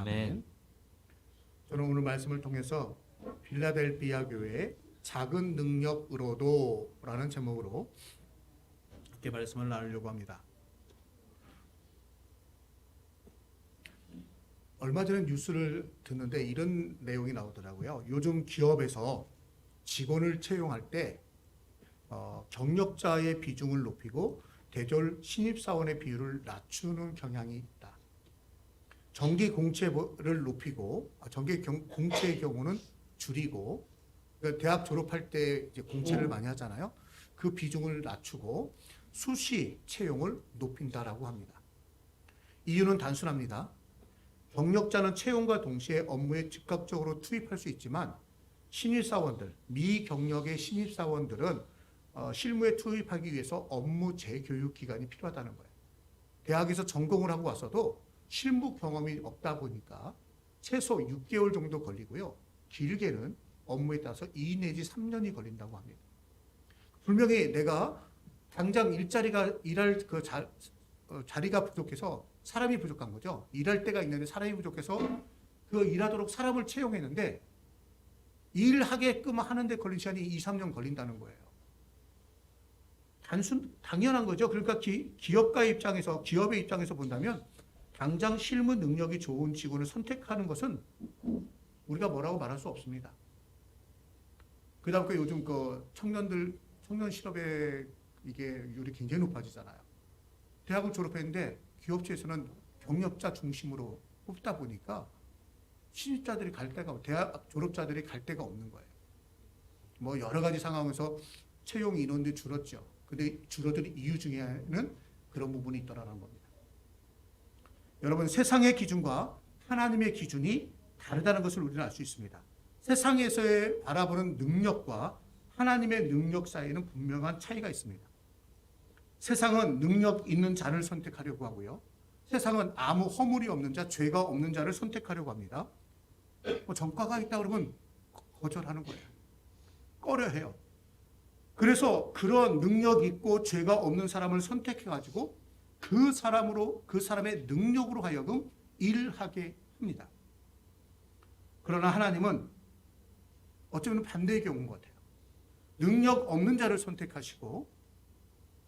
아멘. 저는 오늘 말씀을 통해서 빌라델비아 교회의 작은 능력으로도 라는 제목으로 이렇게 말씀을 나누려고 합니다. 얼마 전에 뉴스를 듣는데 이런 내용이 나오더라고요. 요즘 기업에서 직원을 채용할 때 경력자의 비중을 높이고 대졸 신입사원의 비율을 낮추는 경향이 있다. 정기 공채를 높이고 정기 공채의 경우는 줄이고, 그러니까 대학 졸업할 때 이제 공채를 많이 하잖아요. 그 비중을 낮추고 수시 채용을 높인다라고 합니다. 이유는 단순합니다. 경력자는 채용과 동시에 업무에 즉각적으로 투입할 수 있지만 신입사원들, 미경력의 신입사원들은 실무에 투입하기 위해서 업무 재교육 기간이 필요하다는 거예요. 대학에서 전공을 하고 왔어도 실무 경험이 없다 보니까 최소 6개월 정도 걸리고요. 길게는 업무에 따라서 2 내지 3년이 걸린다고 합니다. 분명히 내가 당장 일할 그 자리가 부족해서 사람이 부족한 거죠. 일할 때가 있는데 사람이 부족해서 그 일하도록 사람을 채용했는데 일하게끔 하는데 걸린 시간이 2, 3년 걸린다는 거예요. 당연한 거죠. 그러니까 기업의 입장에서 본다면 당장 실무 능력이 좋은 직원을 선택하는 것은 우리가 뭐라고 말할 수 없습니다. 그다음 요즘 청년 실업의 이율이 굉장히 높아지잖아요. 대학을 졸업했는데 기업체에서는 경력자 중심으로 뽑다 보니까 신입자들이 대학 졸업자들이 갈 데가 없는 거예요. 뭐 여러 가지 상황에서 채용 인원들이 줄었죠. 근데 줄어든 이유 중에는 그런 부분이 있더라는 겁니다. 여러분, 세상의 기준과 하나님의 기준이 다르다는 것을 우리는 알 수 있습니다. 세상에서의 바라보는 능력과 하나님의 능력 사이에는 분명한 차이가 있습니다. 세상은 능력 있는 자를 선택하려고 하고요. 세상은 아무 허물이 없는 자, 죄가 없는 자를 선택하려고 합니다. 전과가 있다 그러면 거절하는 거예요. 꺼려해요. 그래서 그런 능력 있고 죄가 없는 사람을 선택해가지고 그 사람의 능력으로 하여금 일하게 합니다. 그러나 하나님은 어쩌면 반대의 경우인 것 같아요. 능력 없는 자를 선택하시고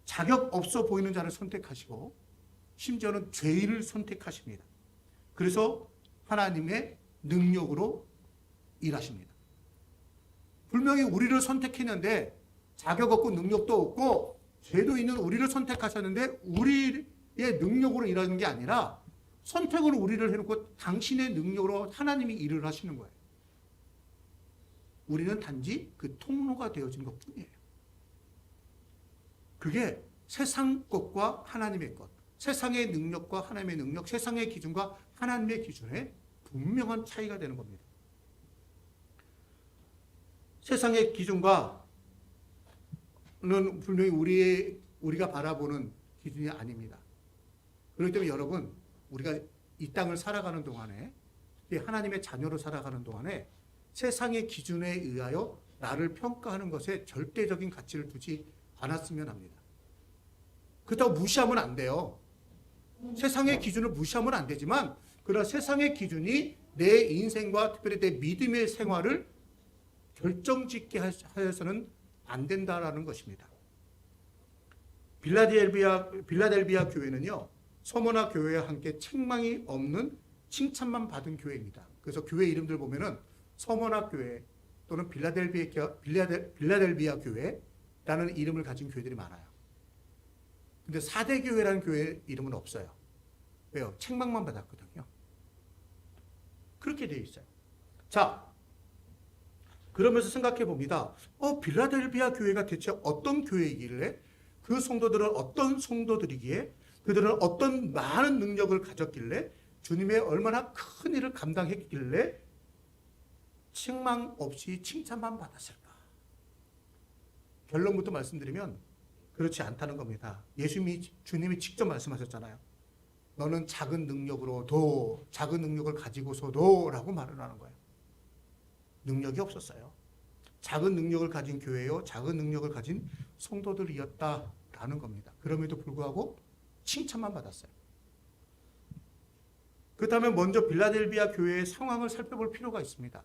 자격 없어 보이는 자를 선택하시고 심지어는 죄인을 선택하십니다. 그래서 하나님의 능력으로 일하십니다. 분명히 우리를 선택했는데 자격 없고 능력도 없고 죄도 있는 우리를 선택하셨는데 우리의 능력으로 일하는 게 아니라 선택으로 우리를 해놓고 당신의 능력으로 하나님이 일을 하시는 거예요. 우리는 단지 그 통로가 되어진 것뿐이에요. 그게 세상 것과 하나님의 것, 세상의 능력과 하나님의 능력, 세상의 기준과 하나님의 기준에 분명한 차이가 되는 겁니다. 세상의 기준과는 분명히 우리가 바라보는 기준이 아닙니다. 그렇기 때문에 여러분, 우리가 이 땅을 살아가는 동안에, 하나님의 자녀로 살아가는 동안에 세상의 기준에 의하여 나를 평가하는 것에 절대적인 가치를 두지 않았으면 합니다. 그렇다고 무시하면 안 돼요. 세상의 기준을 무시하면 안 되지만, 그러나 세상의 기준이 내 인생과 특별히 내 믿음의 생활을 결정짓게 하여서는 안 된다라는 것입니다. 빌라델비아 교회는요, 서머나 교회와 함께 책망이 없는 칭찬만 받은 교회입니다. 그래서 교회 이름들 보면은 서머나 교회 또는 빌라델비아 교회라는 이름을 가진 교회들이 많아요. 근데 4대 교회라는 교회 이름은 없어요. 왜요? 책망만 받았거든요. 그렇게 되어 있어요. 자, 그러면서 생각해 봅니다. 빌라델비아 교회가 대체 어떤 교회이길래, 그 성도들은 어떤 성도들이기에, 그들은 어떤 많은 능력을 가졌길래, 주님의 얼마나 큰 일을 감당했길래 책망 없이 칭찬만 받았을까? 결론부터 말씀드리면 그렇지 않다는 겁니다. 주님이 직접 말씀하셨잖아요. 너는 작은 능력으로도, 작은 능력을 가지고서도 라고 말을 하는 거예요. 능력이 없었어요. 작은 능력을 가진 교회요, 작은 능력을 가진 성도들이었다라는 겁니다. 그럼에도 불구하고 칭찬만 받았어요. 그렇다면 먼저 빌라델비아 교회의 상황을 살펴볼 필요가 있습니다.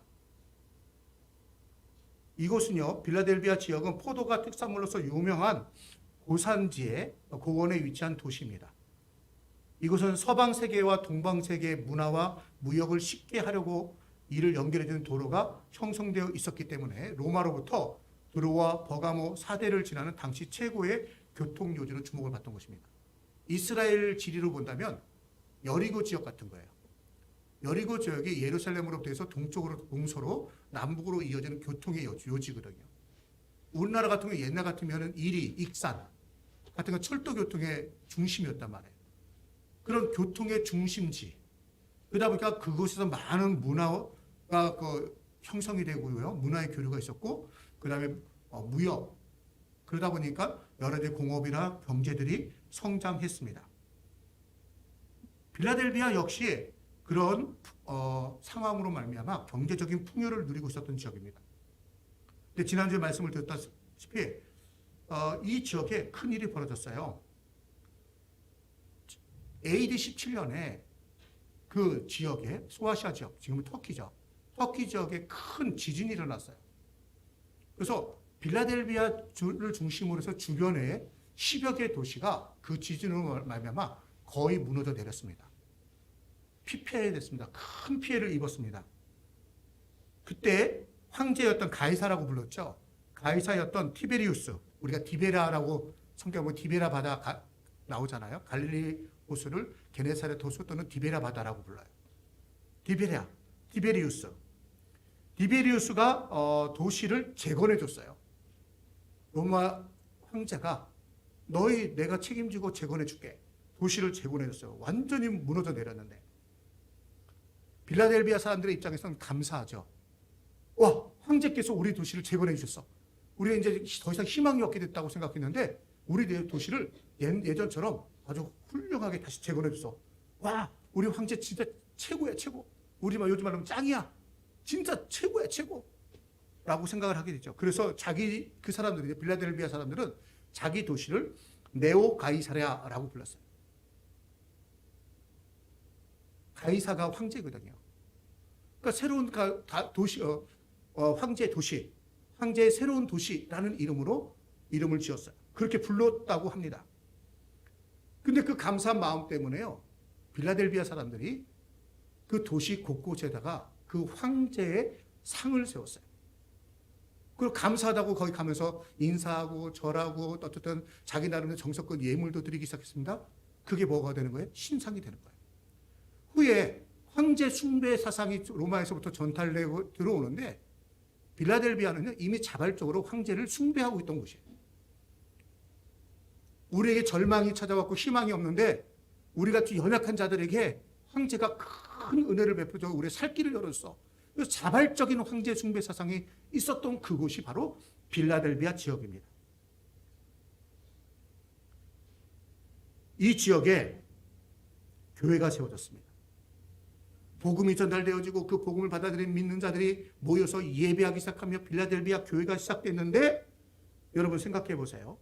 이곳은요, 빌라델비아 지역은 포도가 특산물로서 유명한 고산지에 고원에 위치한 도시입니다. 이곳은 서방 세계와 동방 세계의 문화와 무역을 쉽게 하려고 이를 연결해주는 도로가 형성되어 있었기 때문에 로마로부터 드로와 버가모 4대를 지나는 당시 최고의 교통요지로 주목을 받던 것입니다. 이스라엘 지리로 본다면 여리고 지역 같은 거예요. 여리고 지역이 예루살렘으로부터 해서 동쪽으로 동서로 남북으로 이어지는 교통의 요지거든요. 우리나라 같은 경우 옛날 같으면 이리, 익산 같은 건 철도 교통의 중심이었단 말이에요. 그런 교통의 중심지. 그러다 보니까 그곳에서 많은 문화가 형성이 되고요. 문화의 교류가 있었고, 그 다음에 무역. 그러다 보니까 여러 가지 공업이나 경제들이 성장했습니다. 빌라델비아 역시 그런 상황으로 말미암아 경제적인 풍요를 누리고 있었던 지역입니다. 근데 지난주에 말씀을 드렸다시피 이 지역에 큰 일이 벌어졌어요. AD 17년에 그 지역에 소아시아 지역, 지금은 터키죠. 터키 지역에 큰 지진이 일어났어요. 그래서 빌라델비아를 중심으로 해서 주변에 10여 개의 도시가 그 지진으로 말미암아 거의 무너져 내렸습니다. 피폐해졌습니다. 큰 피해를 입었습니다. 그때 황제였던 가이사라고 불렀죠. 가이사였던 티베리우스, 우리가 디베라라고 성경 보면 디베라 바다 나오잖아요. 갈릴리 호수를 게네사렛 호수 또는 디베라 바다라고 불러요. 디베리우스가 도시를 재건해 줬어요. 로마 황제가 내가 책임지고 재건해 줄게. 도시를 재건해 줬어요. 완전히 무너져 내렸는데 빌라델비아 사람들의 입장에서는 감사하죠. 와, 황제께서 우리 도시를 재건해 주셨어. 우리가 이제 더 이상 희망이 없게 됐다고 생각했는데 우리 도시를 예전처럼 아주 훌륭하게 다시 재건해 줬어. 와, 우리 황제 진짜 최고야, 최고. 우리 요즘 말하면 짱이야. 진짜 최고야, 최고. 라고 생각을 하게 되죠. 그래서 그 사람들이, 빌라델비아 사람들은 자기 도시를 네오 가이사랴라고 불렀어요. 가이사가 황제거든요. 그러니까 새로운 도시, 황제의 도시, 황제의 새로운 도시라는 이름을 지었어요. 그렇게 불렀다고 합니다. 근데 그 감사한 마음 때문에요, 빌라델비아 사람들이 그 도시 곳곳에다가 그 황제의 상을 세웠어요. 그리고 감사하다고 거기 가면서 인사하고 절하고 어쨌든 자기 나름의 정성껏 예물도 드리기 시작했습니다. 그게 뭐가 되는 거예요? 신상이 되는 거예요. 후에 황제 숭배 사상이 로마에서부터 전달되고 들어오는데 빌라델비아는 이미 자발적으로 황제를 숭배하고 있던 곳이에요. 우리에게 절망이 찾아왔고 희망이 없는데 우리 같이 연약한 자들에게 황제가 큰 은혜를 베풀어 우리의 살 길을 열었어. 그래서 자발적인 황제 숭배 사상이 있었던 그곳이 바로 빌라델비아 지역입니다. 이 지역에 교회가 세워졌습니다. 복음이 전달되어지고 그 복음을 받아들인 믿는 자들이 모여서 예배하기 시작하며 빌라델비아 교회가 시작됐는데 여러분 생각해 보세요.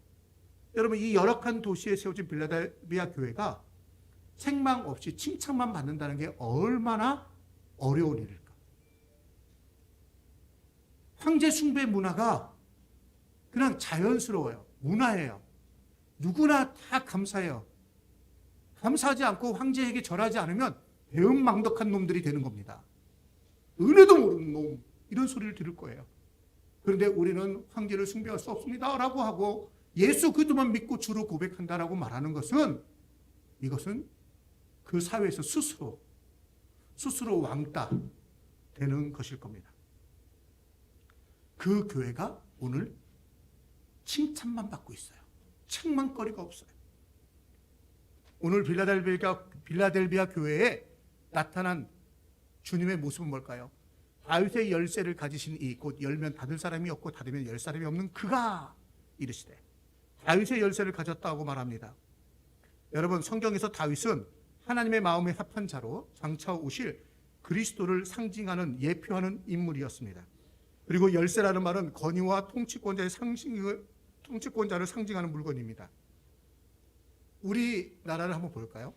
여러분 이 열악한 도시에 세워진 빌라델비아 교회가 책망 없이 칭찬만 받는다는 게 얼마나 어려운 일일까. 황제 숭배 문화가 그냥 자연스러워요. 문화예요. 누구나 다 감사해요. 감사하지 않고 황제에게 절하지 않으면 배은망덕한 놈들이 되는 겁니다. 은혜도 모르는 놈, 이런 소리를 들을 거예요. 그런데 우리는 황제를 숭배할 수 없습니다 라고 하고 예수 그리스도만 믿고 주로 고백한다라고 말하는 것은 이것은 그 사회에서 스스로 왕따 되는 것일 겁니다. 그 교회가 오늘 칭찬만 받고 있어요. 책망거리가 없어요. 오늘 빌라델비아 교회에 나타난 주님의 모습은 뭘까요? 다윗의 열쇠를 가지신 이 곧 열면 닫을 사람이 없고 닫으면 열 사람이 없는 그가 이르시되 다윗의 열쇠를 가졌다고 말합니다. 여러분 성경에서 다윗은 하나님의 마음에 합한 자로 장차 오실 그리스도를 상징하는 예표하는 인물이었습니다. 그리고 열쇠라는 말은 권위와 통치권자를 상징하는 물건입니다. 우리나라를 한번 볼까요?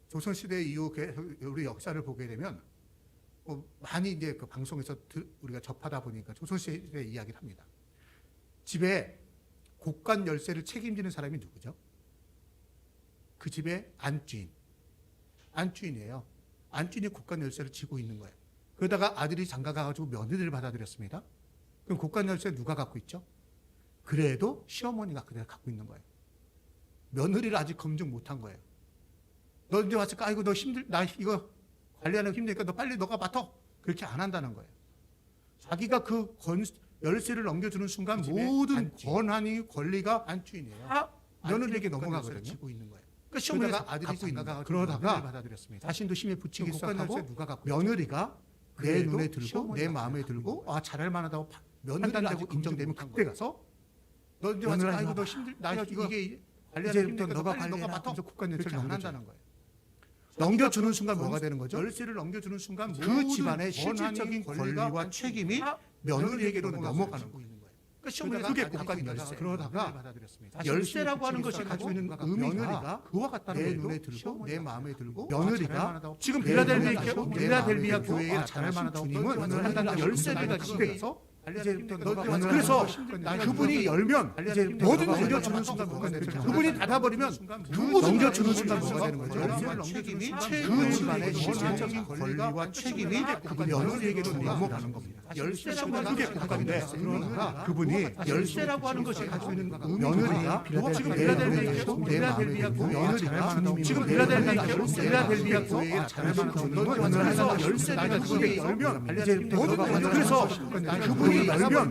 조선시대 이후 우리 역사를 보게 되면 많이 이제 그 방송에서 우리가 접하다 보니까 조선시대 이야기를 합니다. 집에 곡간 열쇠를 책임지는 사람이 누구죠? 그 집의 안주인이에요. 안주인이 곡간 열쇠를 쥐고 있는 거예요. 그러다가 아들이 장가가가지고 며느리를 받아들였습니다. 그럼 곡간 열쇠 누가 갖고 있죠? 그래도 시어머니가 그대로 갖고 있는 거예요. 며느리를 아직 검증 못한 거예요. 너 이제 왔을까? 아이고 너 나 이거 관리하는 거 힘드니까 너 빨리 너가 맡아. 그렇게 안 한다는 거예요. 자기가 그 열쇠를 넘겨주는 순간 모든 권한이 권리가 안주인이에요. 며느리에게 넘어가거든요. 쥐고 있는 거예요. 그러니까 시어머니가 아들이 장가가 그러다가 받아들였습니다. 자신도 힘에 부치기 시작하고 며느리가 내 눈에 들고 내 마음에 들고 잘할 만하다고 판단되고 인정되면 그때 가서 너 이제 왔을까? 아이고 너 나 이게 관리하는 거 너가 맡아. 국가 열쇠를 안 한다는 거예요. 넘겨주는 순간 뭐가 되는 거죠? 열쇠를 넘겨주는 순간 그 집안의 실질적인 권리와 책임이 며느리에게로 넘어가는 거예요. 그러니까 시어머니가 그게 국가 열쇠. 그러다가 열쇠라고 하는 것이 가지고 있는 의미가 그와 같다는 내 눈에 들고 내 마음에 들고 며느리가 지금 빌라델비아 교회에 잘할 만하다고 주님은 열쇠를 집에서 그래서 그분이 열면 뭐든 넘겨주는 순간 뭐가 되는 거죠? 그분이 닫아버리면 누구든 넘겨주는 순간 뭐가 되는 거죠? 열쇠를 넘기기 그 집안의 실질적인 권리와 책임이 그 며느리에게로 넘어가는 겁니다. 열쇠라고 하는 게 국가인데 그러나 그분이 열쇠라고 하는 것이 가지고 있는 며느리가 지금 빌라델비아 며느리가 지금 빌라델비아 교회에 잘할 만하다고 그래서 열쇠를 그분이 열면 그래서 그분이 열면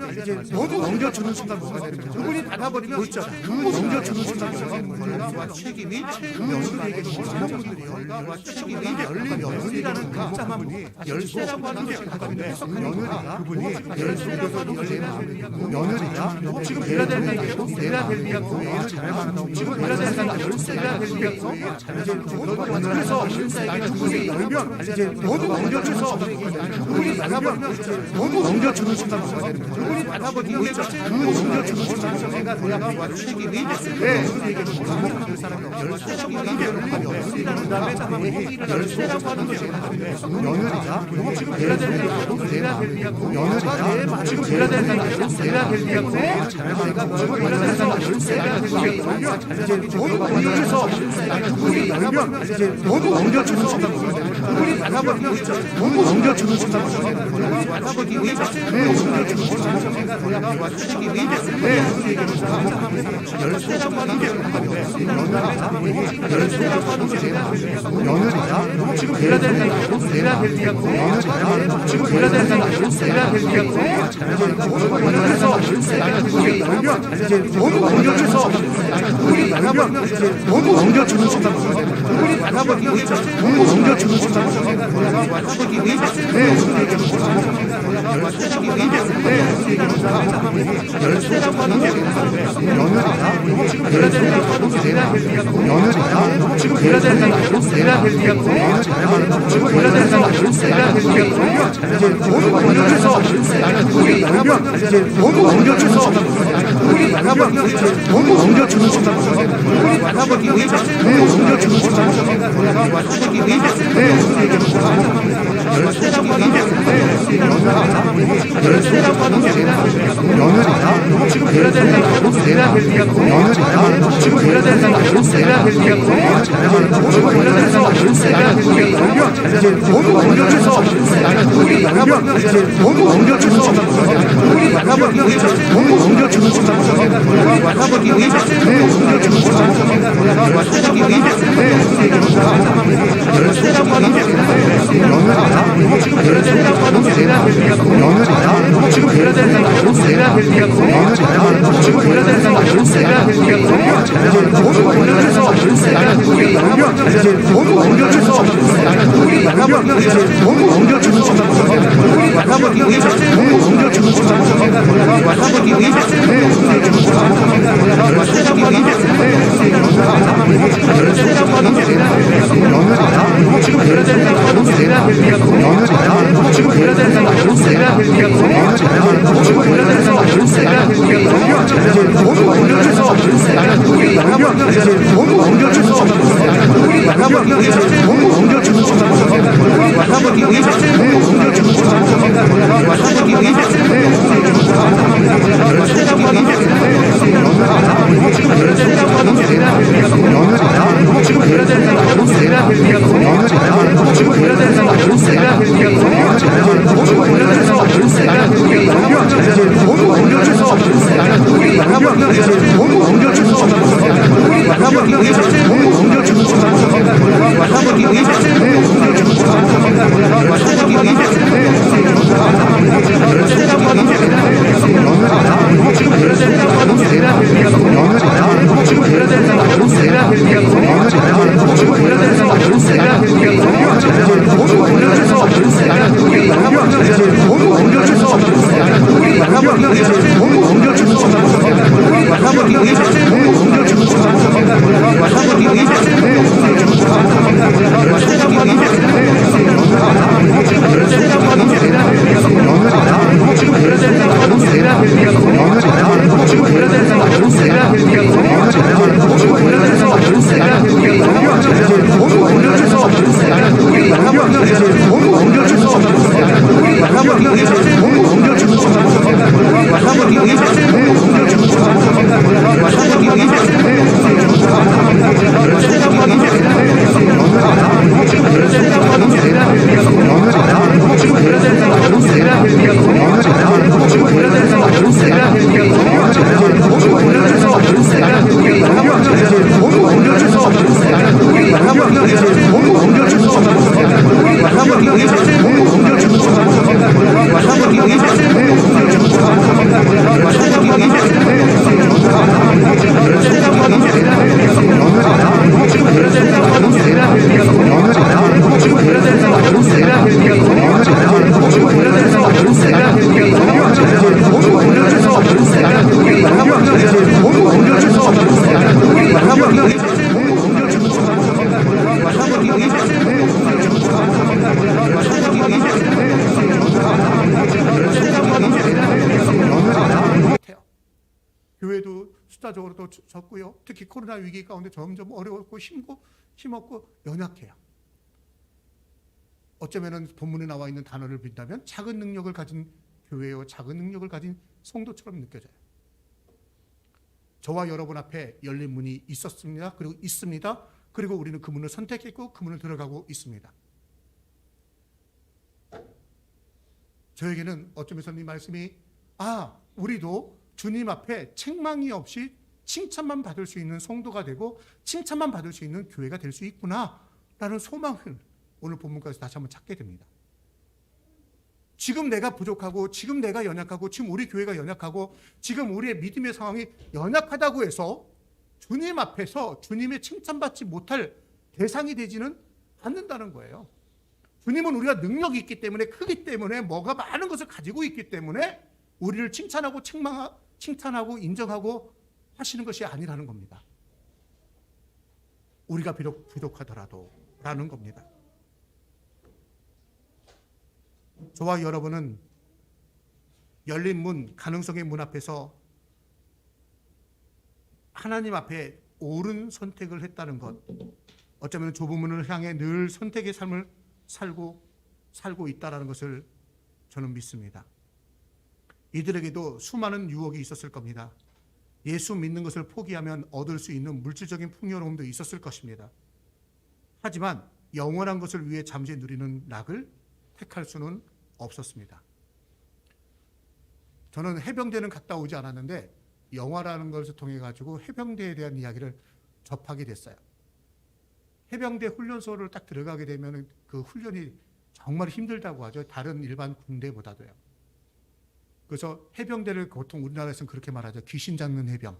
모두 넘겨주는 순간 뭐가 되는 거죠? 그분이 닫아버리면 그 넘겨주는 순간 뭐가 되는 거죠? 책임이 그 며느리에게 책임이 열린 며느리라는 각자만 분이 열쇠라고 하는 것이 국가인데 며느리가 그분이 며느리가 지금 빌라델비아 교회에 잘할 만하다고 지금 빌라델비아 교회에 잘할 만하다고 그래서 그분이 열면 모두 넘겨줘서 그분이 닫아버리면 모두 넘겨주는 순간 뭐가 되는 거죠? 그분이 닫아버리면 그 넘겨주는 순간 내가 돌아가고 책임이 그 사람이 열쇠라고 하는 게 열쇠라고 하는 것이 며느리가 지금 빌라델비아 며느리가 지금 빌라델비아 교회에 잘할 만하다고 모두 넘겨줘서 그분이 열면 모두 넘겨주는 순간 뭐가 되는 거죠? 그분이 닫아버리면 모두 넘겨주는 순간 뭐가 되는 거죠? 닫아버리면 열쇠라고 하는 게 열쇠라고 하는 것이 며느리가 지금 빌라델비아 며느리가 지금 빌라델비아 그래서 그분이 열면 모두 넘겨줘서 그분이 열면 모두 넘겨주는 순간 뭐가 되는 거죠? 그분이 닫아버리면 모두 넘겨주는 순간 뭐가 되는 열쇠라고 하는 게 며느리가 지금 며느리가 지금 빌라델비아 교회에 잘할 만하다고 지금 빌라델비아 모두 넘겨줘서 그분이 열면 모두 넘겨주는 순간 그분이 닫아버리면 모두 넘겨주는 순간 그분이 닫아버리면 모두 넘겨주는 순간 열쇠라고 하는 게 열쇠라고 하는 게 며느리가 지금 빌라델비아 며느리가 지금 빌라델비아 교회에 잘할 만하다고 그분이 열면 모두 넘겨줘서 그분이 열면 모두 넘겨주는 순간 그분이 닫아버리면 모두 넘겨주는 순간 그분이 닫아버리면 모두 넘겨주는 순간 열쇠라고 하는 게 며느리가 지금 빌라델비아 며느리가 지금 빌라델비아 며느리가 지금 빌라델비아 모두 넘겨줘서 그분이 열면 모두 넘겨줘서 그분이 닫아버리면 모두 넘겨주는 순간 그분이 닫아버리면 모두 넘겨주는 순간 열쇠라고 하는 게 며느리가 지금 빌라델비아 며느리가 지금 빌라델비아 모두 넘겨줘서 그분이 열면 모두 넘겨줘서 그분이 교회도 숫자적으로 또 적고요. 특히 코로나 위기 가운데 점점 어려웠고 힘없고 연약해요. 어쩌면은 본문에 나와 있는 단어를 빈다면 작은 능력을 가진 교회요, 작은 능력을 가진 성도처럼 느껴져요. 저와 여러분 앞에 열린 문이 있었습니다. 그리고 있습니다. 그리고 우리는 그 문을 선택했고 그 문을 들어가고 있습니다. 저에게는 어쩌면서 이 말씀이 우리도 주님 앞에 책망이 없이 칭찬만 받을 수 있는 성도가 되고 칭찬만 받을 수 있는 교회가 될 수 있구나라는 소망을 오늘 본문까지 다시 한번 찾게 됩니다. 지금 내가 부족하고 지금 내가 연약하고 지금 우리 교회가 연약하고 지금 우리의 믿음의 상황이 연약하다고 해서 주님 앞에서 주님의 칭찬받지 못할 대상이 되지는 않는다는 거예요. 주님은 우리가 능력이 있기 때문에 크기 때문에 뭐가 많은 것을 가지고 있기 때문에 우리를 칭찬하고 인정하고 하시는 것이 아니라는 겁니다. 우리가 비록 부족하더라도 라는 겁니다. 저와 여러분은 열린 문, 가능성의 문 앞에서 하나님 앞에 옳은 선택을 했다는 것, 어쩌면 좁은 문을 향해 늘 선택의 삶을 살고 있다는 것을 저는 믿습니다. 이들에게도 수많은 유혹이 있었을 겁니다. 예수 믿는 것을 포기하면 얻을 수 있는 물질적인 풍요로움도 있었을 것입니다. 하지만 영원한 것을 위해 잠시 누리는 낙을 택할 수는 없었습니다. 저는 해병대는 갔다 오지 않았는데 영화라는 것을 통해 가지고 해병대에 대한 이야기를 접하게 됐어요. 해병대 훈련소를 딱 들어가게 되면 그 훈련이 정말 힘들다고 하죠. 다른 일반 군대보다도요. 그래서 해병대를 보통 우리나라에서는 그렇게 말하죠. 귀신 잡는 해병.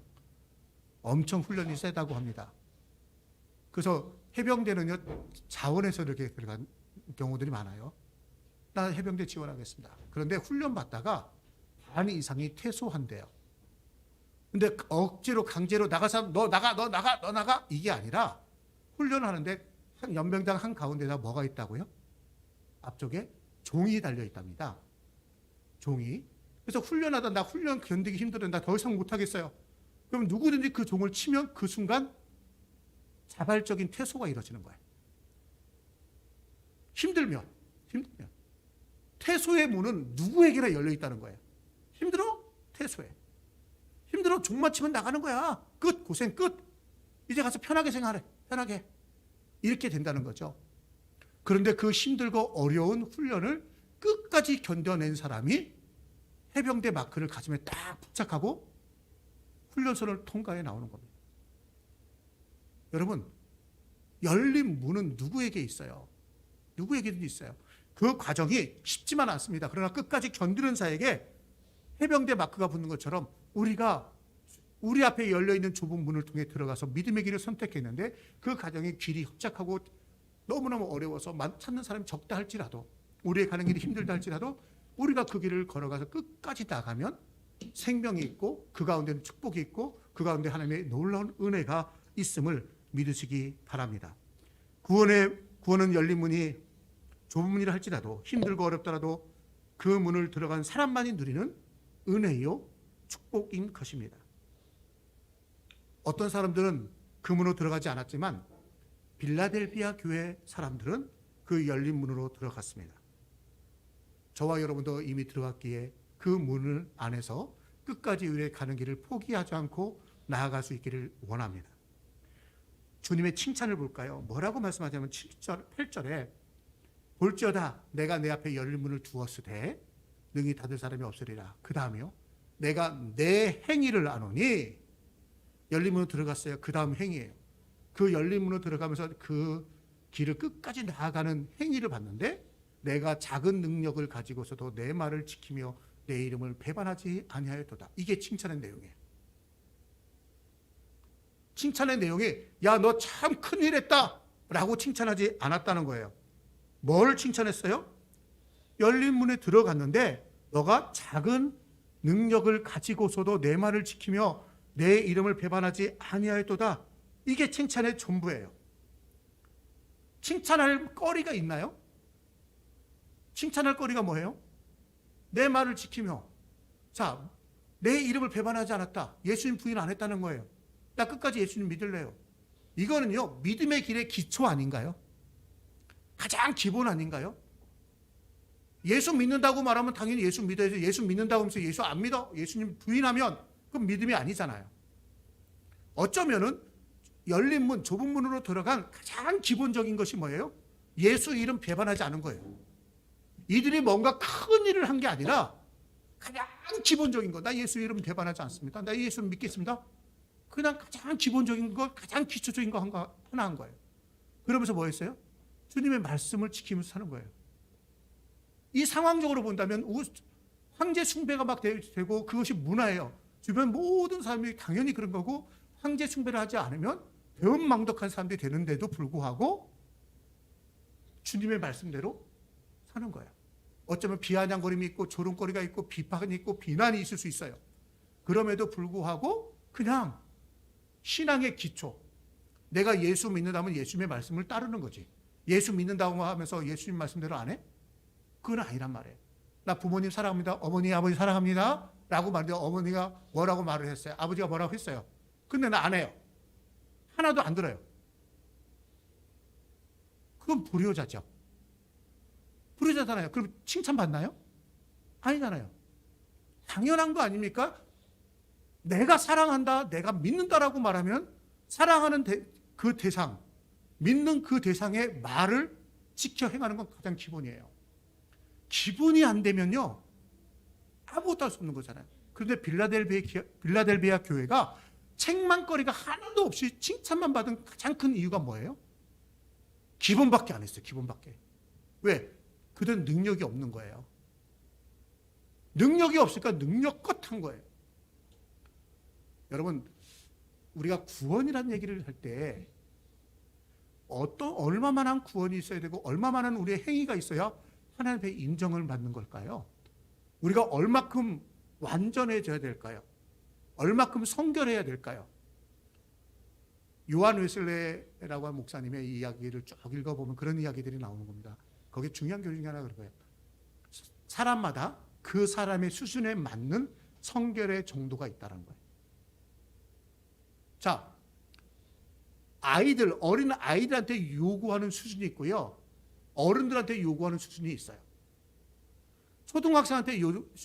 엄청 훈련이 세다고 합니다. 그래서 해병대는요, 자원에서 이렇게 들어간 경우들이 많아요. 나 해병대 지원하겠습니다. 그런데 훈련 받다가 반 이상이 퇴소한대요. 근데 억지로 강제로 나가서 너 나가 이게 아니라 훈련하는데 한 연병장 한 가운데다 뭐가 있다고요? 앞쪽에 종이 달려 있답니다. 종이. 그래서 훈련하다 나 훈련 견디기 힘들어 나 더 이상 못하겠어요. 그럼 누구든지 그 종을 치면 그 순간 자발적인 퇴소가 이루어지는 거예요. 힘들면 퇴소의 문은 누구에게나 열려 있다는 거예요. 힘들어? 퇴소해. 힘들어? 종 맞추면 나가는 거야. 끝. 고생 끝. 이제 가서 편하게 생활해. 편하게. 이렇게 된다는 거죠. 그런데 그 힘들고 어려운 훈련을 끝까지 견뎌낸 사람이 해병대 마크를 가슴에 딱 부착하고 훈련소를 통과해 나오는 겁니다. 여러분, 열린 문은 누구에게 있어요? 누구에게든 있어요. 그 과정이 쉽지만 않습니다. 그러나 끝까지 견디는 자에게 해병대 마크가 붙는 것처럼 우리가 우리 앞에 열려있는 좁은 문을 통해 들어가서 믿음의 길을 선택했는데 그 과정에 길이 협착하고 너무너무 어려워서 찾는 사람이 적다 할지라도 우리의 가는 길이 힘들다 할지라도 우리가 그 길을 걸어가서 끝까지 나가면 생명이 있고 그 가운데는 축복이 있고 그 가운데 하나님의 놀라운 은혜가 있음을 믿으시기 바랍니다. 구원은 열린 문이 좁은 문이라 할지라도 힘들고 어렵더라도 그 문을 들어간 사람만이 누리는 은혜요 축복인 것입니다. 어떤 사람들은 그 문으로 들어가지 않았지만 빌라델비아 교회 사람들은 그 열린 문으로 들어갔습니다. 저와 여러분도 이미 들어갔기에 그 문을 안에서 끝까지 우리의 가는 길을 포기하지 않고 나아갈 수 있기를 원합니다. 주님의 칭찬을 볼까요? 뭐라고 말씀하냐면 8절에 볼지어다 내가 내 앞에 열린 문을 두었으되 능히 닫을 사람이 없으리라. 그 다음에요. 내가 내 행위를 아노니 열린 문으로 들어갔어요. 그 다음 행위예요. 그 열린 문으로 들어가면서 그 길을 끝까지 나아가는 행위를 봤는데 내가 작은 능력을 가지고서도 내 말을 지키며 내 이름을 배반하지 아니하였도다. 이게 칭찬의 내용이에요. 칭찬의 내용이 야, 너 참 큰일 했다 라고 칭찬하지 않았다는 거예요. 뭘 칭찬했어요? 열린 문에 들어갔는데 너가 작은 능력을 가지고서도 내 말을 지키며 내 이름을 배반하지 아니하였도다. 이게 칭찬의 전부예요. 칭찬할 거리가 있나요? 칭찬할 거리가 뭐예요? 내 말을 지키며 자, 내 이름을 배반하지 않았다. 예수님 부인 안 했다는 거예요. 나 끝까지 예수님 믿을래요. 이거는요, 믿음의 길의 기초 아닌가요? 가장 기본 아닌가요? 예수 믿는다고 말하면 당연히 예수 믿어야죠. 예수 믿는다고 하면서 예수 안 믿어? 예수님 부인하면 그건 믿음이 아니잖아요. 어쩌면은 열린 문, 좁은 문으로 들어간 가장 기본적인 것이 뭐예요? 예수 이름 배반하지 않은 거예요. 이들이 뭔가 큰 일을 한 게 아니라 가장 기본적인 거. 나 예수 이름 배반하지 않습니다. 나 예수 믿겠습니다. 그냥 가장 기본적인 거, 가장 기초적인 거 하나 한 거예요. 그러면서 뭐 했어요? 주님의 말씀을 지키면서 사는 거예요. 이 상황적으로 본다면 황제 숭배가 막 되고 그것이 문화예요. 주변 모든 사람들이 당연히 그런 거고 황제 숭배를 하지 않으면 배은망덕한 사람들이 되는데도 불구하고 주님의 말씀대로 사는 거예요. 어쩌면 비아냥거림이 있고 조롱거리가 있고 비판이 있고 비난이 있을 수 있어요. 그럼에도 불구하고 그냥 신앙의 기초, 내가 예수 믿는다면 예수님의 말씀을 따르는 거지. 예수 믿는다고 하면서 예수님 말씀대로 안 해? 그건 아니란 말이에요. 나 부모님 사랑합니다. 어머니 아버지 사랑합니다 라고 말했는데 어머니가 뭐라고 말을 했어요? 아버지가 뭐라고 했어요? 근데 나 안 해요. 하나도 안 들어요. 그건 불효자죠. 불효자잖아요. 그럼 칭찬받나요? 아니잖아요. 당연한 거 아닙니까? 내가 사랑한다, 내가 믿는다라고 말하면 사랑하는 그 대상, 믿는 그 대상의 말을 지켜 행하는 건 가장 기본이에요. 기본이 안 되면요, 아무것도 할 수 없는 거잖아요. 그런데 빌라델비아 교회가 책망거리가 하나도 없이 칭찬만 받은 가장 큰 이유가 뭐예요? 기본밖에 안 했어요. 기본밖에. 왜? 그들은 능력이 없는 거예요. 능력이 없으니까 능력껏 한 거예요. 여러분, 우리가 구원이라는 얘기를 할 때 얼마만한 구원이 있어야 되고 얼마만한 우리의 행위가 있어야 하나님의 인정을 받는 걸까요? 우리가 얼마큼 완전해져야 될까요? 얼마큼 성결해야 될까요? 요한 웨슬레라고 한 목사님의 이야기를 쭉 읽어보면 그런 이야기들이 나오는 겁니다. 거기에 중요한 교리 중에 하나가 그거예요. 사람마다 그 사람의 수준에 맞는 성결의 정도가 있다는 거예요. 자, 어린 아이들한테 요구하는 수준이 있고요. 어른들한테 요구하는 수준이 있어요. 초등학생한테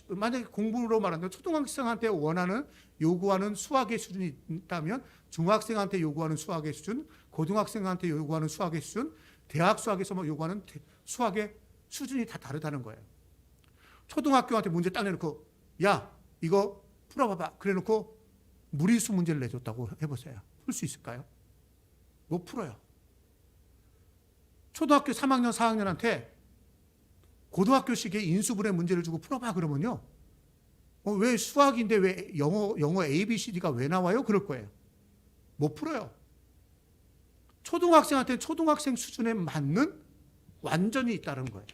만약에 공부로 말한다면 초등학생한테 요구하는 수학의 수준이 있다면 중학생한테 요구하는 수학의 수준, 고등학생한테 요구하는 수학의 수준, 대학 수학에서 요구하는 수학의 수준이 다 다르다는 거예요. 초등학교한테 문제 딱 내놓고 야 이거 풀어봐봐 그래놓고 무리수 문제를 내줬다고 해보세요. 풀 수 있을까요? 못 풀어요. 초등학교 3학년 4학년한테 고등학교식의 인수분해 문제를 주고 풀어봐 그러면요, 왜 수학인데 왜 영어 ABCD가 왜 나와요? 그럴 거예요. 못 풀어요. 초등학생한테 초등학생 수준에 맞는 완전히 있다는 거예요.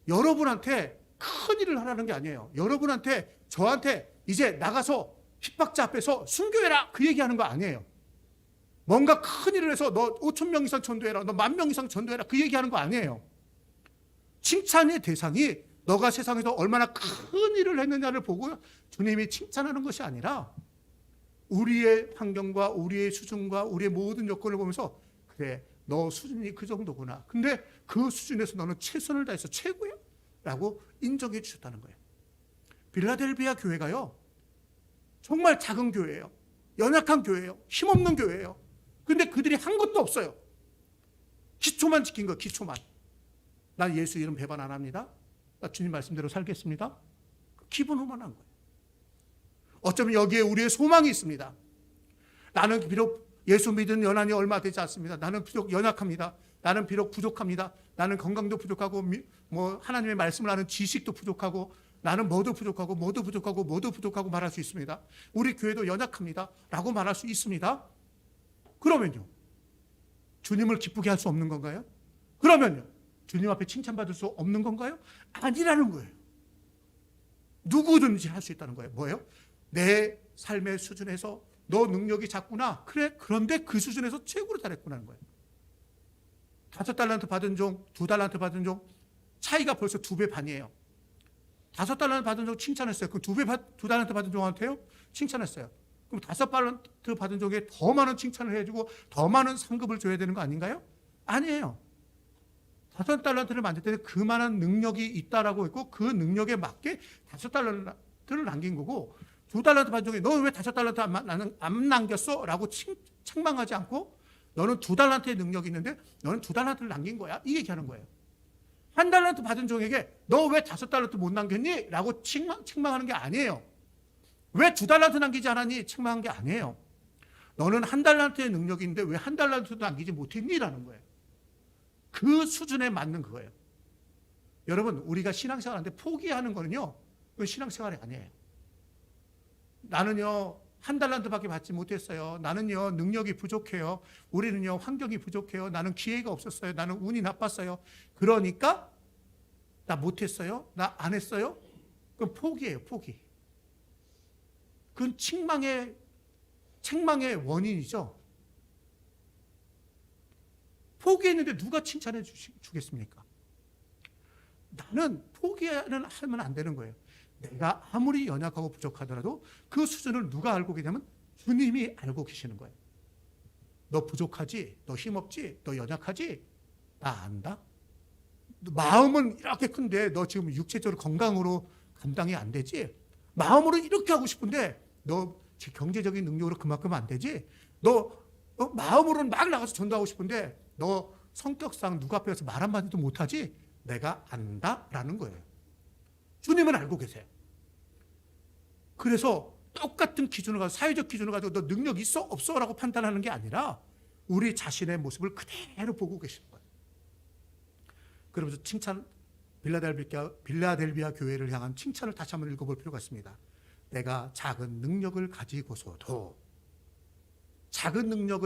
여러분한테 큰 일을 하라는 게 아니에요. 여러분한테 저한테 이제 나가서 핍박자 앞에서 순교해라 그 얘기하는 거 아니에요. 뭔가 큰 일을 해서 너 5,000명 이상 전도해라, 너 10,000명 이상 전도해라 그 얘기하는 거 아니에요. 칭찬의 대상이 너가 세상에서 얼마나 큰 일을 했느냐를 보고 주님이 칭찬하는 것이 아니라 우리의 환경과 우리의 수준과 우리의 모든 여건을 보면서 그래 너 수준이 그 정도구나. 근데 그 수준에서 너는 최선을 다해서 최고야 라고 인정해 주셨다는 거예요. 빌라델비아 교회가요 정말 작은 교회예요. 연약한 교회예요. 힘없는 교회예요. 근데 그들이 한 것도 없어요. 기초만 지킨 거예요. 기초만. 나 예수 이름 배반 안 합니다. 나 주님 말씀대로 살겠습니다. 기본으로만 한 거예요. 어쩌면 여기에 우리의 소망이 있습니다. 나는 비록 예수 믿은 연한이 얼마 되지 않습니다. 나는 비록 연약합니다. 나는 비록 부족합니다. 나는 건강도 부족하고 하나님의 말씀을 아는 지식도 부족하고 나는 뭐도 부족하고 말할 수 있습니다. 우리 교회도 연약합니다 라고 말할 수 있습니다. 그러면요 주님을 기쁘게 할 수 없는 건가요? 그러면요 주님 앞에 칭찬받을 수 없는 건가요? 아니라는 거예요. 누구든지 할 수 있다는 거예요. 뭐예요? 내 삶의 수준에서 너 능력이 작구나. 그래 그런데 그 수준에서 최고로 잘했구나는 거예요. 5달란트 받은 종, 2달란트 받은 종 차이가 벌써 2배 반이에요. 5달란트 받은 종 칭찬했어요. 그럼 2달란트 받은 종한테요? 칭찬했어요. 그럼 5달란트 받은 종에 더 많은 칭찬을 해주고 더 많은 상급을 줘야 되는 거 아닌가요? 아니에요. 5달란트를 만들 때는 그만한 능력이 있다라고 했고 그 능력에 맞게 5달란트를 남긴 거고 2달란트 받은 종에 너 왜 5달란트 안 남겼어? 라고 책망하지 않고 너는 2달란트의 능력이 있는데 너는 2달란트를 남긴 거야. 이 얘기하는 거예요. 1달란트 받은 종에게 너 왜 5달란트 못 남겼니? 라고 책망하는 게 아니에요. 왜 2달란트 남기지 않았니? 책망한 게 아니에요. 너는 1달란트의 능력이 있는데 왜 1달란트도 남기지 못했니? 라는 거예요. 그 수준에 맞는 그거예요. 여러분 우리가 신앙생활하는데 포기하는 거는요 그건 신앙생활이 아니에요. 나는요 1달란트밖에 받지 못했어요. 나는요 능력이 부족해요. 우리는요 환경이 부족해요. 나는 기회가 없었어요. 나는 운이 나빴어요. 그러니까 나 못했어요. 나 안 했어요. 그건 포기예요. 포기. 그건 책망의 원인이죠. 포기했는데 누가 칭찬해 주겠습니까? 나는 포기하면 안 되는 거예요. 내가 아무리 연약하고 부족하더라도 그 수준을 누가 알고 계냐면 주님이 알고 계시는 거예요. 너 부족하지? 너 힘없지? 너 연약하지? 나 안다? 마음은 이렇게 큰데 너 지금 육체적으로 건강으로 감당이 안 되지? 마음으로 이렇게 하고 싶은데 너 경제적인 능력으로 그만큼 안 되지? 너 마음으로는 막 나가서 전도하고 싶은데 너 성격상 누구 앞에서 말 한마디도 못하지? 내가 안다라는 거예요. 주님은 알고 계세요. 그래서 똑같은 기준을 가지고 사회적 기준을 가지고 너 능력 있어? 없어? 라고 판단하는 게 아니라 우리 자신의 모습을 그대로 보고 계시는 거예요. 그러면서 빌라델비아 교회를 향한 칭찬을 다시 한번 읽어볼 필요가 있습니다. 내가 작은 능력을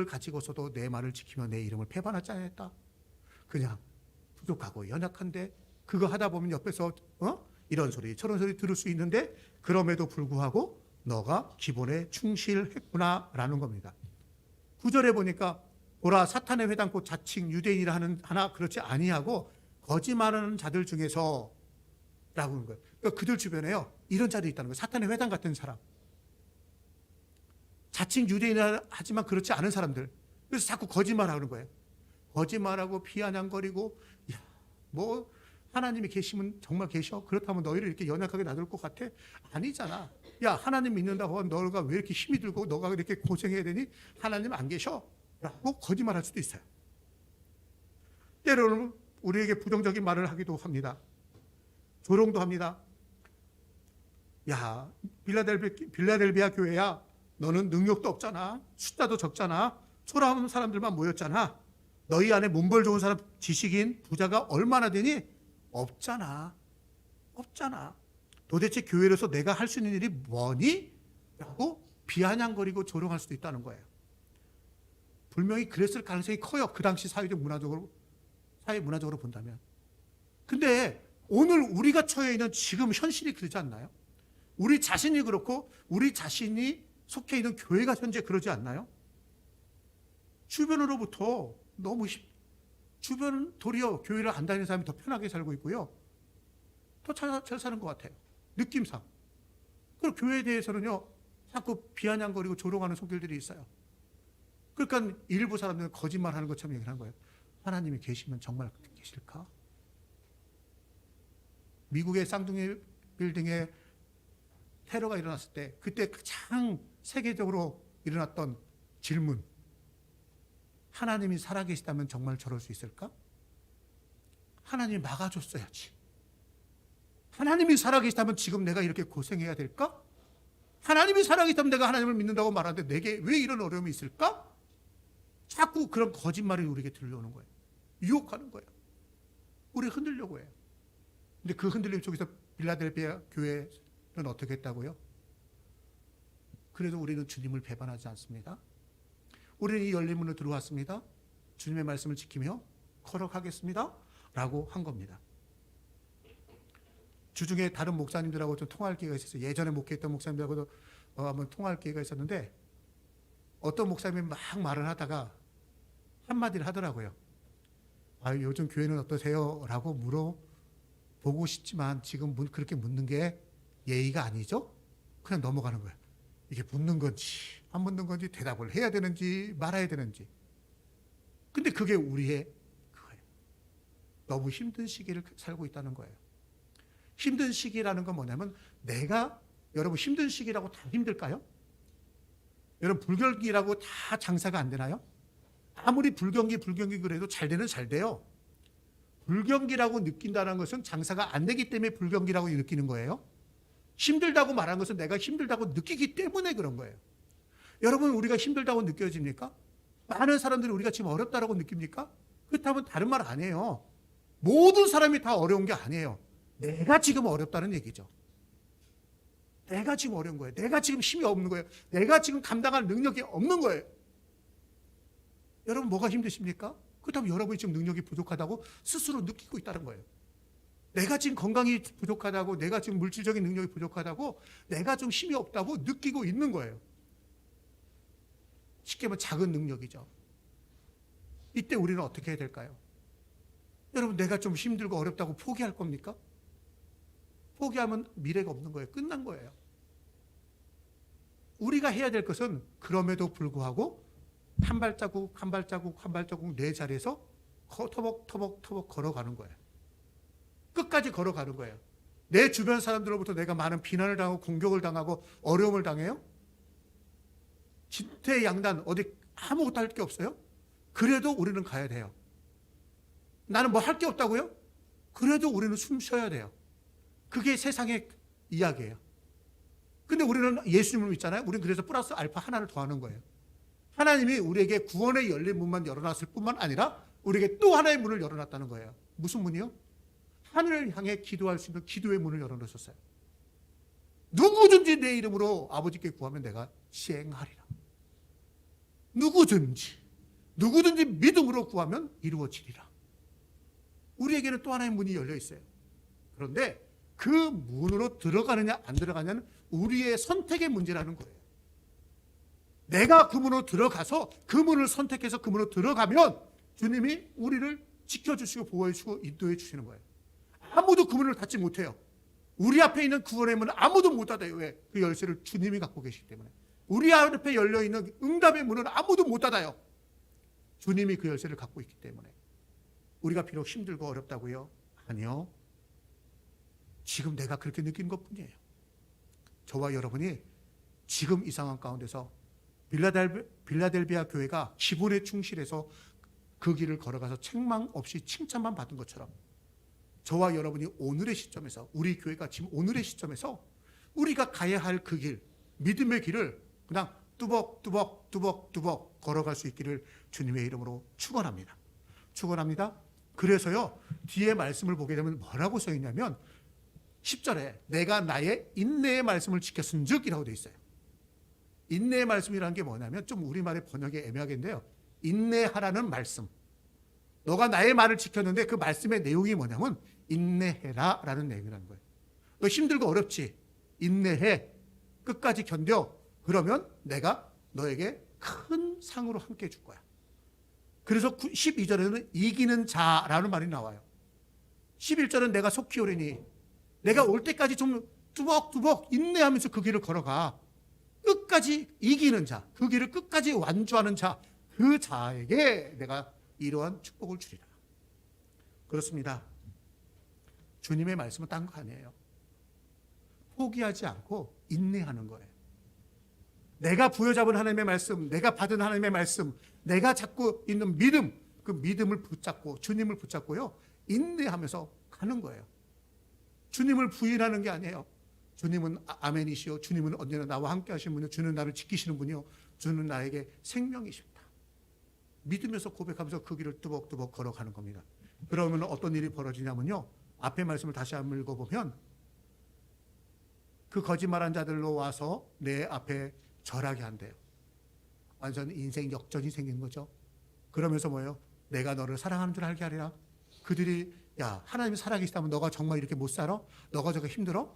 가지고서도 내 말을 지키며 내 이름을 배반하지 않았다. 그냥 부족하고 연약한데 그거 하다 보면 옆에서 이런 소리 저런 소리 들을 수 있는데 그럼에도 불구하고 너가 기본에 충실했구나 라는 겁니다. 9절에 보니까 보라 사탄의 회당 곧 자칭 유대인이라 하나 그렇지 아니하고 거짓말하는 자들 중에서 라고 하는 거예요. 그러니까 그들 주변에요 이런 자들이 있다는 거예요. 사탄의 회당 같은 사람. 자칭 유대인이라 하지만 그렇지 않은 사람들. 그래서 자꾸 거짓말하는 거예요. 거짓말하고 비아냥거리고, 야, 뭐 하나님이 계시면 정말 계셔? 그렇다면 너희를 이렇게 연약하게 놔둘 것 같아? 아니잖아. 야, 하나님 믿는다고 너가 왜 이렇게 힘이 들고 너가 이렇게 고생해야 되니? 하나님 안 계셔? 라고 거짓말할 수도 있어요. 때로는 우리에게 부정적인 말을 하기도 합니다. 조롱도 합니다. 야, 빌라델비아 교회야, 너는 능력도 없잖아. 숫자도 적잖아. 초라한 사람들만 모였잖아. 너희 안에 문벌 좋은 사람, 지식인, 부자가 얼마나 되니? 없잖아. 없잖아. 도대체 교회로서 내가 할 수 있는 일이 뭐니? 라고 비아냥거리고 조롱할 수도 있다는 거예요. 분명히 그랬을 가능성이 커요. 그 당시 사회 문화적으로 본다면. 근데 오늘 우리가 처해 있는 지금 현실이 그러지 않나요? 우리 자신이 그렇고 우리 자신이 속해 있는 교회가 현재 그러지 않나요? 주변으로부터 주변은 도리어 교회를 안 다니는 사람이 더 편하게 살고 있고요. 더 잘 사는 것 같아요. 느낌상. 그리고 교회에 대해서는요, 자꾸 비아냥거리고 조롱하는 속들이 있어요. 그러니까 일부 사람들은 거짓말하는 것처럼 얘기를 하는 거예요. 하나님이 계시면 정말 계실까? 미국의 쌍둥이 빌딩에 테러가 일어났을 때 그때 가장 세계적으로 일어났던 질문, 하나님이 살아계시다면 정말 저럴 수 있을까? 하나님이 막아줬어야지. 하나님이 살아계시다면 지금 내가 이렇게 고생해야 될까? 하나님이 살아계시다면 내가 하나님을 믿는다고 말하는데 내게 왜 이런 어려움이 있을까? 자꾸 그런 거짓말이 우리에게 들려오는 거예요. 유혹하는 거예요. 우리 흔들려고 해요. 근데 그 흔들림 속에서 빌라델비아 교회는 어떻게 했다고요? 그래도 우리는 주님을 배반하지 않습니다. 우리는 이 열린 문으로 들어왔습니다. 주님의 말씀을 지키며 거룩하겠습니다. 라고 한 겁니다. 주중에 다른 목사님들하고 좀 통화할 기회가 있었어요. 예전에 목회했던 목사님들하고도 한번 통화할 기회가 있었는데 어떤 목사님이 막 말을 하다가 한마디를 하더라고요. 요즘 교회는 어떠세요? 라고 물어보고 싶지만 지금 그렇게 묻는 게 예의가 아니죠? 그냥 넘어가는 거예요. 이게 묻는 건지 안 묻는 건지 대답을 해야 되는지 말아야 되는지. 근데 그게 우리의 그거예요. 너무 힘든 시기를 살고 있다는 거예요. 힘든 시기라는 건 뭐냐면 여러분 힘든 시기라고 다 힘들까요? 여러분 불경기라고 다 장사가 안 되나요? 아무리 불경기 그래도 잘 되는 잘 돼요. 불경기라고 느낀다는 것은 장사가 안 되기 때문에 불경기라고 느끼는 거예요. 힘들다고 말한 것은 내가 힘들다고 느끼기 때문에 그런 거예요. 여러분 우리가 힘들다고 느껴집니까? 많은 사람들이 우리가 지금 어렵다고 느낍니까? 그렇다면 다른 말 안 해요. 모든 사람이 다 어려운 게 아니에요. 내가 지금 어렵다는 얘기죠. 내가 지금 어려운 거예요. 내가 지금 힘이 없는 거예요. 내가 지금 감당할 능력이 없는 거예요. 여러분 뭐가 힘드십니까? 그렇다면 여러분이 지금 능력이 부족하다고 스스로 느끼고 있다는 거예요. 내가 지금 건강이 부족하다고, 내가 지금 물질적인 능력이 부족하다고, 내가 좀 힘이 없다고 느끼고 있는 거예요. 쉽게 말하면 작은 능력이죠. 이때 우리는 어떻게 해야 될까요? 여러분 내가 좀 힘들고 어렵다고 포기할 겁니까? 포기하면 미래가 없는 거예요. 끝난 거예요. 우리가 해야 될 것은 그럼에도 불구하고 한 발자국 내 자리에서 터벅터벅 걸어가는 거예요. 끝까지 걸어가는 거예요. 내 주변 사람들로부터 내가 많은 비난을 당하고 공격을 당하고 어려움을 당해요. 진퇴양난 어디 아무것도 할 게 없어요. 그래도 우리는 가야 돼요. 나는 뭐 할 게 없다고요? 그래도 우리는 숨 쉬어야 돼요. 그게 세상의 이야기예요. 근데 우리는 예수님을 믿잖아요. 우리는 그래서 플러스 알파 하나를 더하는 거예요. 하나님이 우리에게 구원의 열린 문만 열어놨을 뿐만 아니라 우리에게 또 하나의 문을 열어놨다는 거예요. 무슨 문이요? 하늘을 향해 기도할 수 있는 기도의 문을 열어놓으셨어요. 누구든지 내 이름으로 아버지께 구하면 내가 시행하리라. 누구든지 믿음으로 구하면 이루어지리라. 우리에게는 또 하나의 문이 열려 있어요. 그런데 그 문으로 들어가느냐 안 들어가냐는 우리의 선택의 문제라는 거예요. 내가 그 문으로 들어가서 그 문을 선택해서 그 문으로 들어가면 주님이 우리를 지켜주시고 보호해주시고 인도해 주시는 거예요. 아무도 그 문을 닫지 못해요. 우리 앞에 있는 구원의 문은 아무도 못 닫아요. 왜? 그 열쇠를 주님이 갖고 계시기 때문에. 우리 앞에 열려있는 응답의 문은 아무도 못 닫아요. 주님이 그 열쇠를 갖고 있기 때문에. 우리가 비록 힘들고 어렵다고요? 아니요. 지금 내가 그렇게 느낀 것뿐이에요. 저와 여러분이 지금 이 상황 가운데서 빌라델비아 교회가 기본에 충실해서 그 길을 걸어가서 책망 없이 칭찬만 받은 것처럼 저와 여러분이 오늘의 시점에서, 우리 교회가 지금 오늘의 시점에서 우리가 가야 할 그 길, 믿음의 길을 그냥 뚜벅뚜벅 걸어갈 수 있기를 주님의 이름으로 축원합니다. 축원합니다. 그래서요, 뒤에 말씀을 보게 되면 뭐라고 써 있냐면 10절에 내가 나의 인내의 말씀을 지켰은즉 이라고 되어 있어요. 인내의 말씀이라는 게 뭐냐면 좀 우리말의 번역이 애매하겠는데요, 인내하라는 말씀. 너가 나의 말을 지켰는데 그 말씀의 내용이 뭐냐면 인내해라 라는 내용이라는 거예요. 너 힘들고 어렵지? 인내해. 끝까지 견뎌. 그러면 내가 너에게 큰 상으로 함께 해줄 거야. 그래서 12절에는 이기는 자라는 말이 나와요. 11절은 내가 속히 오리니, 내가 올 때까지 좀 뚜벅뚜벅 인내하면서 그 길을 걸어가. 끝까지 이기는 자, 그 길을 끝까지 완주하는 자, 그 자에게 내가 이러한 축복을 주리라. 그렇습니다. 주님의 말씀은 딴 거 아니에요. 포기하지 않고 인내하는 거예요. 내가 부여잡은 하나님의 말씀, 내가 받은 하나님의 말씀, 내가 잡고 있는 믿음, 그 믿음을 붙잡고 주님을 붙잡고요, 인내하면서 가는 거예요. 주님을 부인하는 게 아니에요. 주님은 아멘이시오. 주님은 언제나 나와 함께 하시는 분이요. 주는 나를 지키시는 분이요. 주는 나에게 생명이십니다. 믿으면서 고백하면서 그 길을 뚜벅뚜벅 걸어가는 겁니다. 그러면 어떤 일이 벌어지냐면요, 앞에 말씀을 다시 한번 읽어보면 그 거짓말한 자들로 와서 내 앞에 절하게 한대요. 완전 인생 역전이 생긴 거죠. 그러면서 뭐예요? 내가 너를 사랑하는 줄 알게 하리라. 그들이 야, 하나님이 살아계시다면 너가 정말 이렇게 못 살아? 너가 저거 힘들어?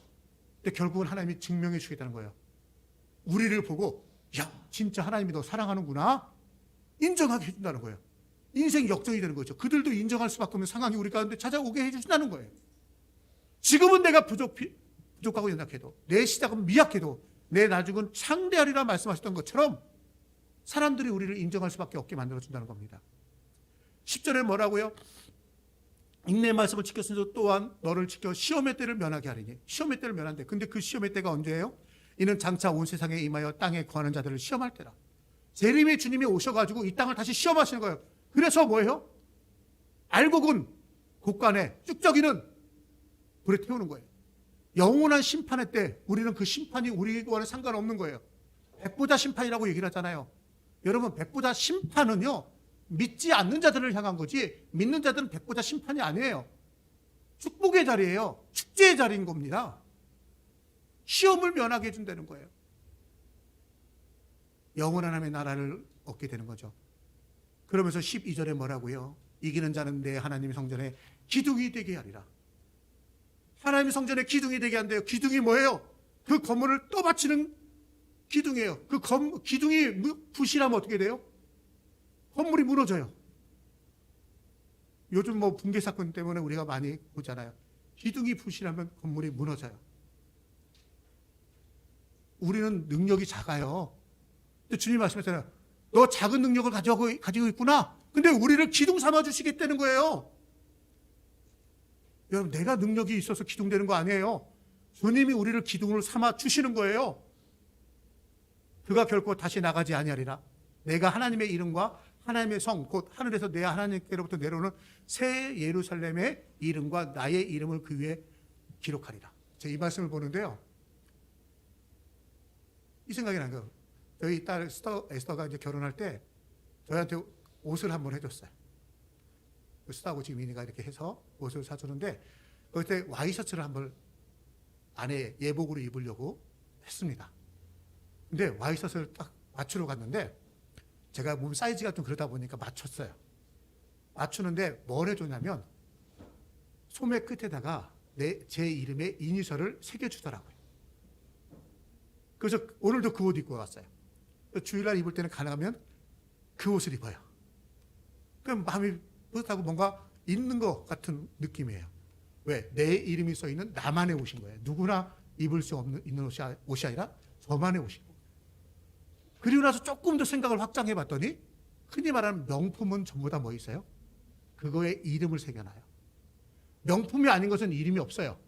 근데 결국은 하나님이 증명해 주겠다는 거예요. 우리를 보고 야, 진짜 하나님이 너 사랑하는구나 인정하게 해준다는 거예요. 인생 역전이 되는 거죠. 그들도 인정할 수밖에 없는 상황이 우리 가운데 찾아오게 해주신다는 거예요. 지금은 내가 부족하고 연약해도, 내 시작은 미약해도 내 나중은 창대하리라 말씀하셨던 것처럼 사람들이 우리를 인정할 수밖에 없게 만들어준다는 겁니다. 10절에 뭐라고요? 인내의 말씀을 지켰으니 또한 너를 지켜 시험의 때를 면하게 하리니. 시험의 때를 면한대. 근데 그 시험의 때가 언제예요? 이는 장차 온 세상에 임하여 땅에 거하는 자들을 시험할 때라. 재림의 주님이 오셔가지고 이 땅을 다시 시험하시는 거예요. 그래서 뭐예요? 알곡은 곡간에, 쭉저기는 불에 태우는 거예요. 영원한 심판의 때 우리는 그 심판이 우리와는 상관없는 거예요. 백보자 심판이라고 얘기를 하잖아요. 여러분, 백보자 심판은요, 믿지 않는 자들을 향한 거지 믿는 자들은 백보자 심판이 아니에요. 축복의 자리예요. 축제의 자리인 겁니다. 시험을 면하게 해준다는 거예요. 영원한 하나님의 나라를 얻게 되는 거죠. 그러면서 12절에 뭐라고요? 이기는 자는 내 하나님의 성전에 기둥이 되게 하리라. 하나님의 성전에 기둥이 되게 한대요. 기둥이 뭐예요? 그 건물을 떠받치는 기둥이에요. 그 기둥이 부실하면 어떻게 돼요? 건물이 무너져요. 요즘 뭐 붕괴 사건 때문에 우리가 많이 보잖아요. 기둥이 부실하면 건물이 무너져요. 우리는 능력이 작아요. 근데 주님 말씀하셨잖아요. 너 작은 능력을 가지고 있구나. 근데 우리를 기둥 삼아 주시겠다는 거예요. 여러분, 내가 능력이 있어서 기둥되는 거 아니에요. 주님이 우리를 기둥으로 삼아 주시는 거예요. 그가 결코 다시 나가지 아니하리라. 내가 하나님의 이름과 하나님의 성, 곧 하늘에서 내 하나님께로부터 내려오는 새 예루살렘의 이름과 나의 이름을 그 위에 기록하리라. 제가 이 말씀을 보는데요, 이 생각이 난 거예요. 저희 딸 에스더가 이제 결혼할 때 저희한테 옷을 한번 해줬어요. 스타하고 지금 이니가 이렇게 해서 옷을 사주는데 그때 와이셔츠를 한번 아내 예복으로 입으려고 했습니다. 근데 와이셔츠를 딱 맞추러 갔는데 제가 몸 사이즈가 좀 그러다 보니까 맞췄어요. 맞추는데 뭘 해줬냐면 소매 끝에다가 제 이름의 이니셜을 새겨주더라고요. 그래서 오늘도 그 옷 입고 왔어요. 주일날 입을 때는 가능하면 그 옷을 입어요. 그럼 마음이 뿌듯하고 뭔가 있는 것 같은 느낌이에요. 왜? 내 이름이 써있는 나만의 옷인 거예요. 누구나 입을 수 없는 있는 옷이 아니라 저만의 옷인 거예요. 그리고 나서 조금 더 생각을 확장해 봤더니 흔히 말하는 명품은 전부 다 뭐 있어요? 그거에 이름을 새겨놔요. 명품이 아닌 것은 이름이 없어요.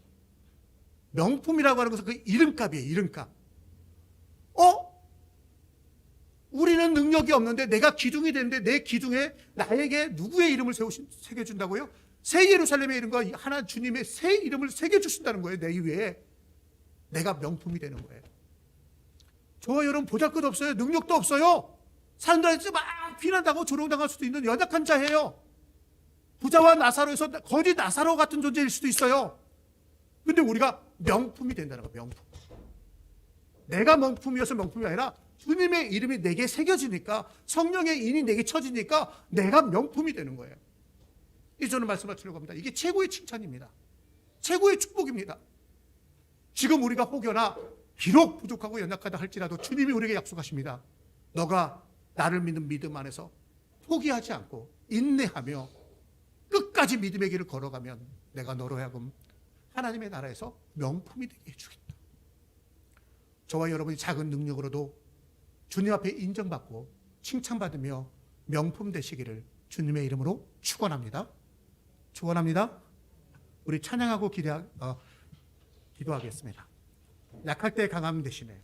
명품이라고 하는 것은 그 이름값이에요. 이름값. 우리는 능력이 없는데 내가 기둥이 되는데 내 기둥에 나에게 누구의 이름을 새겨준다고요? 새 예루살렘의 이름과 하나 주님의 새 이름을 새겨주신다는 거예요. 내 위에. 내가 명품이 되는 거예요. 저와 여러분 보잘것 없어요. 능력도 없어요. 사람들한테 막 비난당하고 조롱당할 수도 있는 연약한 자예요. 부자와 나사로에서 거짓 나사로 같은 존재일 수도 있어요. 근데 우리가 명품이 된다는 거예요. 명품. 내가 명품이어서 명품이 아니라 주님의 이름이 내게 새겨지니까, 성령의 인이 내게 쳐지니까 내가 명품이 되는 거예요. 이 저는 말씀하시려고 합니다. 이게 최고의 칭찬입니다. 최고의 축복입니다. 지금 우리가 혹여나 비록 부족하고 연약하다 할지라도 주님이 우리에게 약속하십니다. 너가 나를 믿는 믿음 안에서 포기하지 않고 인내하며 끝까지 믿음의 길을 걸어가면 내가 너로 하여금 하나님의 나라에서 명품이 되게 해주겠다. 저와 여러분이 작은 능력으로도 주님 앞에 인정받고 칭찬받으며 명품 되시기를 주님의 이름으로 축원합니다. 축원합니다. 우리 찬양하고 기도하겠습니다. 약할 때 강함 되시네.